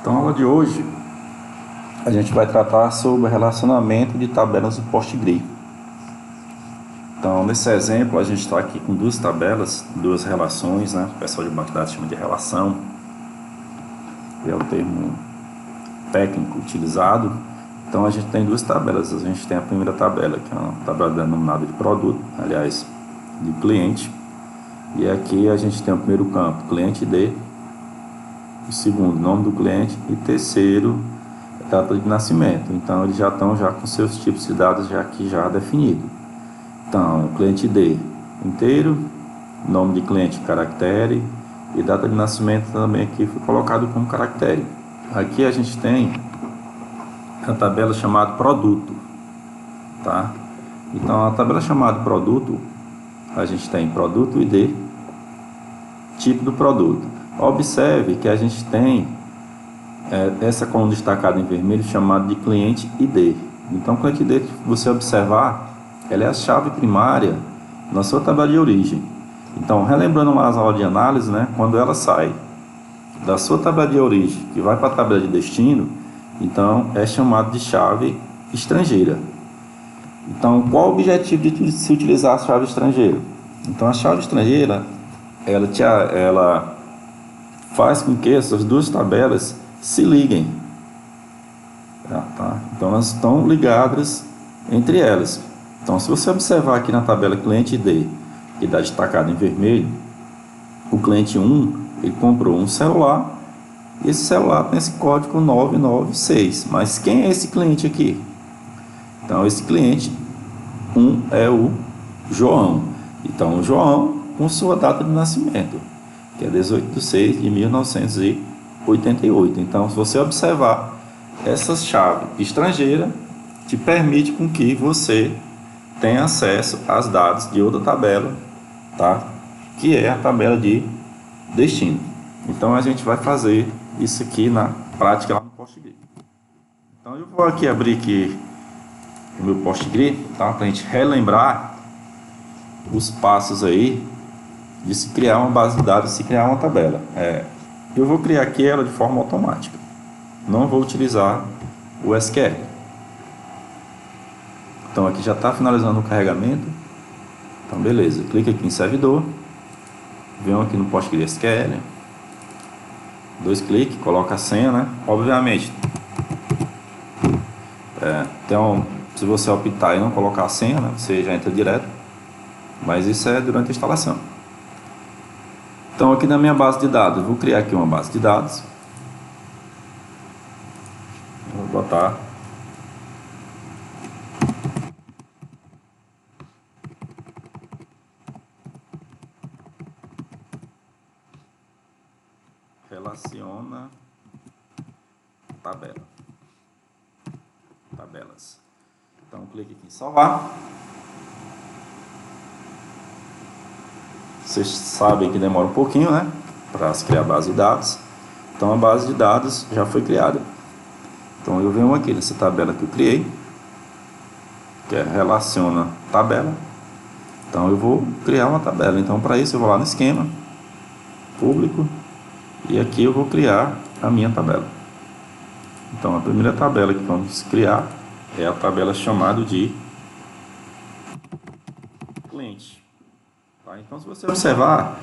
Então, a aula de hoje, a gente vai tratar sobre relacionamento de tabelas do PostGRE. Então, nesse exemplo, a gente está aqui com duas tabelas, duas relações, né? O pessoal de banco de dados chama de relação, que é o termo técnico utilizado. Então, a gente tem duas tabelas. A gente tem a primeira tabela, que é uma tabela denominada de produto, aliás, de cliente. E aqui a gente tem o primeiro campo, cliente ID, o segundo, nome do cliente, e terceiro, data de nascimento. Então, eles já estão com seus tipos de dados aqui já definidos. Então, cliente ID inteiro, nome de cliente caractere, e data de nascimento também aqui foi colocado como caractere. Aqui a gente tem a tabela chamada produto, tá? Então, a tabela chamada produto, a gente tem produto ID, tipo do produto. Observe que a gente tem essa coluna destacada em vermelho chamada de cliente ID. Então, cliente ID, se você observar, ela é a chave primária na sua tabela de origem. Então, relembrando lá as aulas de análise, né, quando ela sai da sua tabela de origem, que vai para a tabela de destino, então é chamado de chave estrangeira. Então, qual o objetivo de se utilizar a chave estrangeira? Então, a chave estrangeira, ela faz com que essas duas tabelas se liguem. Tá? Então, elas estão ligadas entre elas. Então, se você observar aqui na tabela cliente ID, que está destacado em vermelho, o cliente 1, ele comprou um celular, e esse celular tem esse código 996. Mas quem é esse cliente aqui? Então, esse cliente 1 é o João. Então, o João com sua data de nascimento, que é 18/6/1988. Então, se você observar, essa chave estrangeira te permite com que você tenha acesso às dados de outra tabela, tá? Que é a tabela de destino. Então, a gente vai fazer isso aqui na prática lá no PostGRE. Então, eu vou aqui abrir aqui o meu PostGRE, tá? Para a gente relembrar os passos aí de se criar uma base de dados, se criar uma tabela. Eu vou criar aqui ela de forma automática. Não vou utilizar o SQL. Então, aqui já está finalizando o carregamento. Então, beleza. Clica aqui em servidor. Venho aqui no PostgreSQL. 2 cliques, coloca a senha, né? Obviamente, se você optar e não colocar a senha, né, você já entra direto. Mas isso é durante a instalação. Então, aqui na minha base de dados, eu vou criar aqui uma base de dados. Vou botar relaciona tabelas. Então, clique aqui em salvar. Vocês sabem que demora um pouquinho, né, para se criar a base de dados. Então, a base de dados já foi criada. Então, eu venho aqui nessa tabela que eu criei, que é relaciona tabela. Então, eu vou criar uma tabela. Então, para isso, eu vou lá no esquema, público, e aqui eu vou criar a minha tabela. Então, a primeira tabela que vamos criar é a tabela chamada de cliente. Tá? Então, se você observar,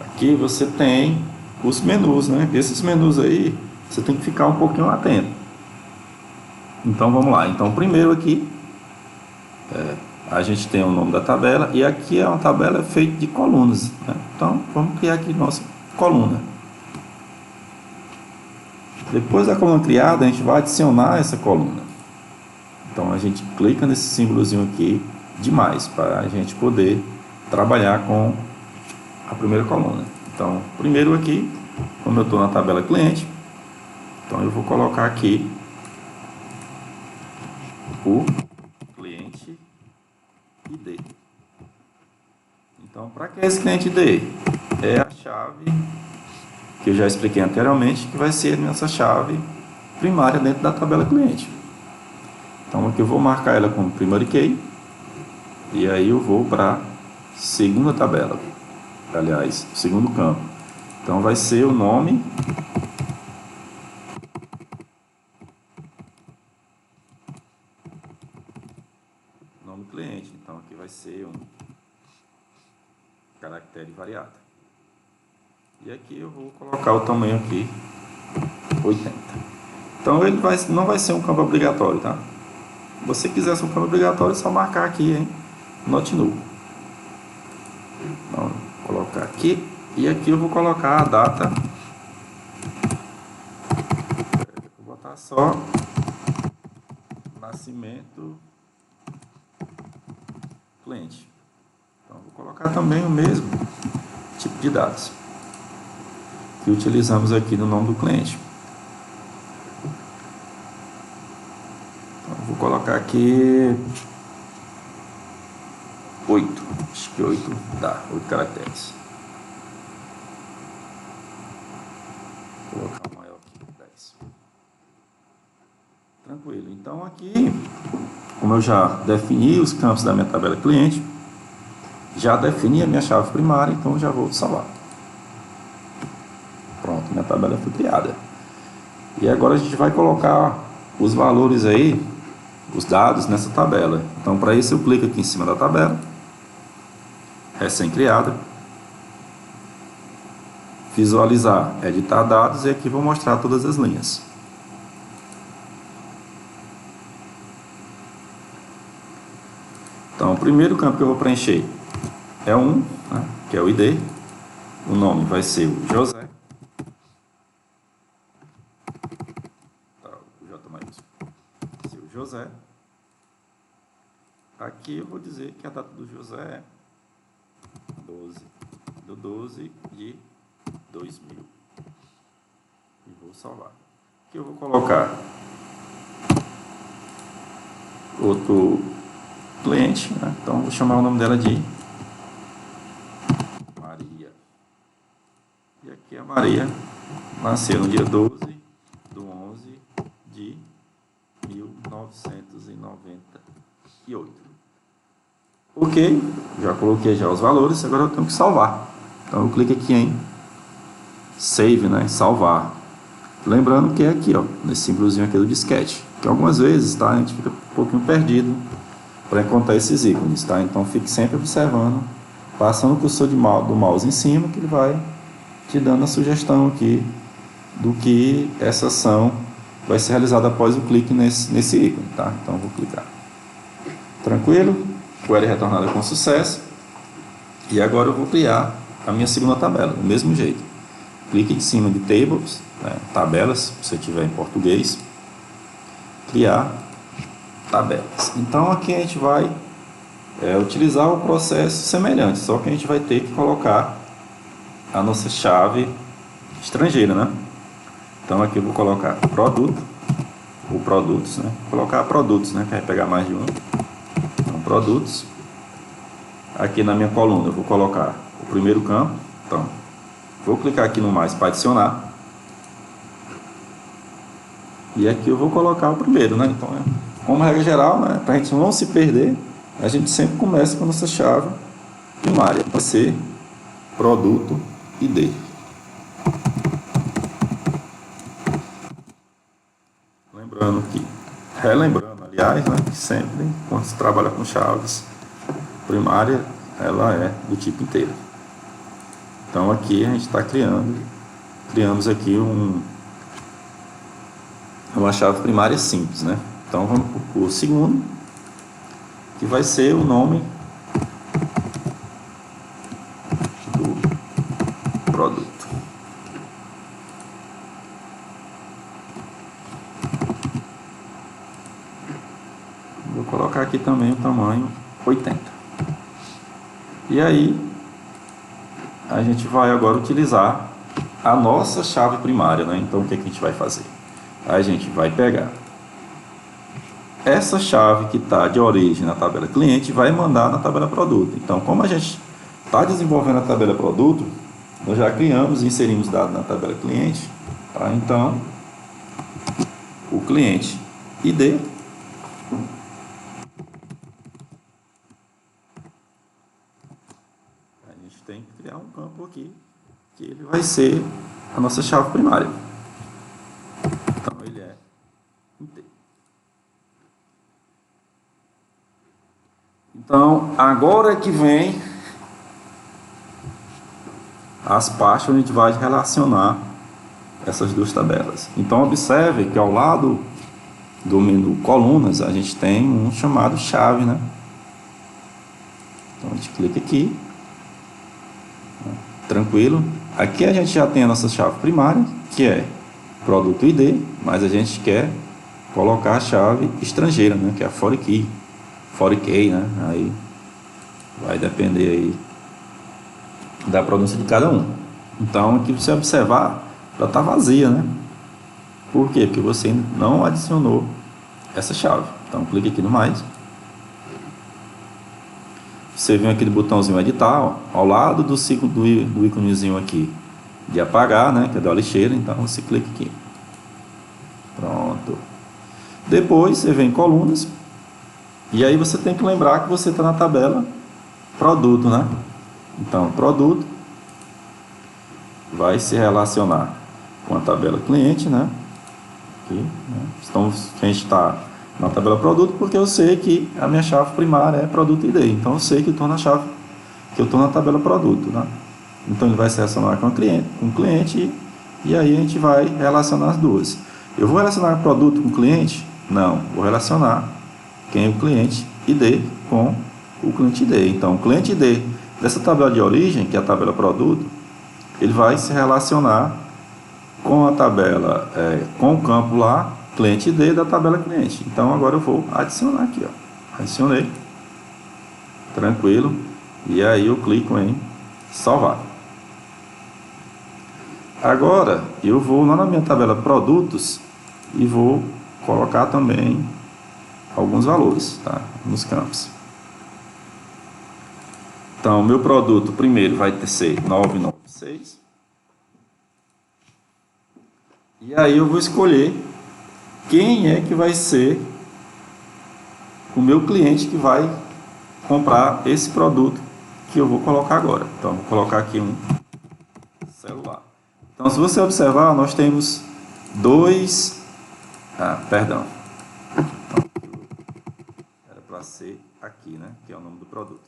aqui você tem os menus, né? Esses menus aí, você tem que ficar um pouquinho atento. Então, vamos lá. Então, primeiro aqui, a gente tem o nome da tabela, e aqui é uma tabela feita de colunas, né? Então, vamos criar aqui nossa coluna. Depois da coluna criada, a gente vai adicionar essa coluna. Então, a gente clica nesse símbolozinho aqui de mais, para a gente poder trabalhar com a primeira coluna. Então, primeiro aqui, como eu estou na tabela cliente, então eu vou colocar aqui o cliente ID. Então, para que esse cliente ID? É a chave que eu já expliquei anteriormente, que vai ser essa chave primária dentro da tabela cliente. Então, aqui eu vou marcar ela como primary key, e aí eu vou para a segunda tabela, aliás, segundo campo. Então, vai ser o nome ser um caractere variado. E aqui eu vou colocar o tamanho aqui, 80. Então ele não vai ser um campo obrigatório, tá? Se você quiser ser um campo obrigatório, é só marcar aqui em Not Null. Então, vou colocar aqui, e aqui eu vou colocar a data. Vou botar só nascimento cliente. Então vou colocar também o mesmo tipo de dados que utilizamos aqui no nome do cliente. Então vou colocar aqui 8, acho que 8 dá, 8 caracteres. Vou colocar o maior aqui, 10. Tranquilo, então aqui, como eu já defini os campos da minha tabela cliente, já defini a minha chave primária, então eu já vou salvar. Pronto, minha tabela foi criada. E agora a gente vai colocar os valores aí, os dados nessa tabela. Então para isso eu clico aqui em cima da tabela, recém-criada, visualizar, editar dados, e aqui vou mostrar todas as linhas. Então o primeiro campo que eu vou preencher é um, né, que é o ID. O nome vai ser o José. Tá, o J maiúsculo. Vai ser o José. Aqui eu vou dizer que a data do José é 12 de 2000. E vou salvar. Aqui eu vou colocar outro cliente, né? Então vou chamar o nome dela de Maria. E aqui a Maria nasceu no dia 12/11 de 1998. Ok, já coloquei já os valores, agora eu tenho que salvar. Então eu clico aqui em Save, né, salvar. Lembrando que é aqui, ó, nesse símbolozinho aqui do disquete, que algumas vezes, tá, a gente fica um pouquinho perdido para encontrar esses ícones, tá? Então fique sempre observando, passando o cursor do mouse em cima, que ele vai te dando a sugestão aqui do que essa ação vai ser realizada após o clique nesse ícone, tá? Então eu vou clicar. Tranquilo? Query retornada com sucesso. E agora eu vou criar a minha segunda tabela, do mesmo jeito. Clique em cima de Tables, né, tabelas, se você tiver em português. Criar tabelas. Então aqui a gente vai utilizar o processo semelhante, só que a gente vai ter que colocar a nossa chave estrangeira, né? Então aqui eu vou colocar produto, ou produtos, né? Vou colocar produtos, né? Que vai pegar mais de um. Então, produtos. Aqui na minha coluna eu vou colocar o primeiro campo. Então, vou clicar aqui no mais para adicionar. E aqui eu vou colocar o primeiro, né? Então, como regra geral, né? Para a gente não se perder, a gente sempre começa com a nossa chave primária. Vai ser produto ID. Relembrando, aliás, né, que sempre, quando se trabalha com chaves primária, ela é do tipo inteiro. Então aqui a gente está criamos aqui uma chave primária simples, né? Então vamos para o segundo, que vai ser o nome do produto. Vou colocar aqui também o tamanho 80. E aí a gente vai agora utilizar a nossa chave primária, né? Então o que a gente vai fazer? A gente vai pegar essa chave que está de origem na tabela cliente e vai mandar na tabela produto. Então, como a gente está desenvolvendo a tabela produto, nós já criamos e inserimos dados na tabela cliente, tá? Então, o cliente ID a gente tem que criar um campo aqui que ele vai ser a nossa chave primária. Então, ele é inteiro. Então, agora é que vem as partes onde a gente vai relacionar essas duas tabelas. Então, observe que ao lado do menu colunas, a gente tem um chamado chave, né? Então, a gente clica aqui. Tranquilo. Aqui a gente já tem a nossa chave primária, que é produto ID, mas a gente quer colocar a chave estrangeira, né? Que é a foreign key, né? Aí vai depender aí da pronúncia de cada um. Então, aqui você observar, já está vazia, né? Por quê? Porque você não adicionou essa chave. Então, clique aqui no mais. Você vem aqui do botãozinho editar, ó, ao lado do íconezinho aqui de apagar, né? Que é da lixeira. Então, você clica aqui. Pronto. Depois, você vem em colunas. E aí, você tem que lembrar que você está na tabela produto, né? Então, produto vai se relacionar com a tabela cliente, né? Aqui, né? Então, a gente está na tabela produto porque eu sei que a minha chave primária é produto ID. Então, eu sei que eu estou na chave, que eu estou na tabela produto, né? Então, ele vai se relacionar com o cliente e aí a gente vai relacionar as duas. Eu vou relacionar produto com cliente? Não, vou relacionar quem é o cliente ID com o cliente ID. Então, o cliente ID dessa tabela de origem, que é a tabela produto, ele vai se relacionar com a tabela, com o campo lá, cliente ID da tabela cliente. Então, agora eu vou adicionar aqui, ó. Adicionei. Tranquilo. E aí eu clico em salvar. Agora, eu vou lá na minha tabela produtos e vou colocar também alguns valores, tá? Nos campos. Então, meu produto primeiro vai ser 996. E aí eu vou escolher quem é que vai ser o meu cliente que vai comprar esse produto que eu vou colocar agora. Então, vou colocar aqui um celular. Então, se você observar, nós temos dois... perdão. Então, era para ser aqui, né? Que é o nome do produto.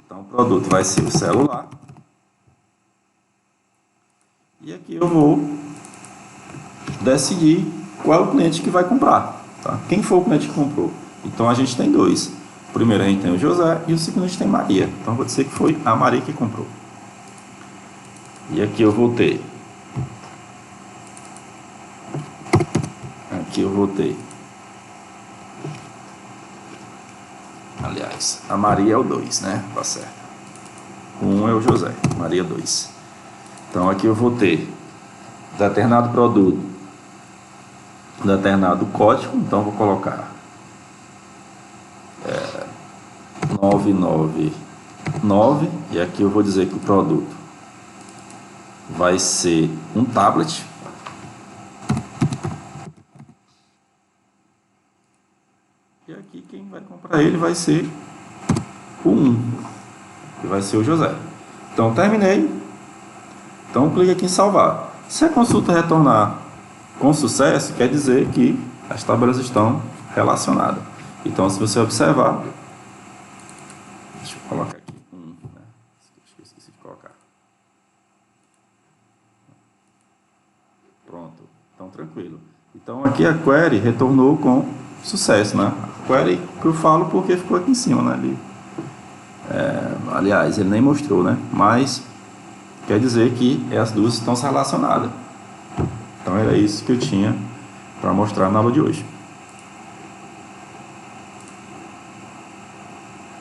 Então, o produto vai ser o celular. E aqui eu vou decidir qual é o cliente que vai comprar. Tá? Quem foi o cliente que comprou? Então, a gente tem dois. O primeiro a gente tem o José e o segundo a gente tem Maria. Então, vou dizer que foi a Maria que comprou. E aqui eu vou ter... Aqui eu vou ter... Aliás, a Maria é o 2, né? Tá certo. O 1 é o José, Maria 2. Então, aqui eu vou ter determinado produto, determinado código. Então, vou colocar 999. E aqui eu vou dizer que o produto vai ser um tablet. E aqui quem vai comprar ele vai ser o 1, que vai ser o José. Então, terminei. Então, clique aqui em salvar. Se a consulta retornar com sucesso, quer dizer que as tabelas estão relacionadas. Então, se você observar... Deixa eu colocar aqui né? Acho que eu esqueci de colocar. Pronto. Então, tranquilo. Então, aqui a query retornou com sucesso, né? A query que eu falo porque ficou aqui em cima, né? Ali. Aliás, ele nem mostrou, né? Mas quer dizer que as duas estão relacionadas. Então, era isso que eu tinha para mostrar na aula de hoje.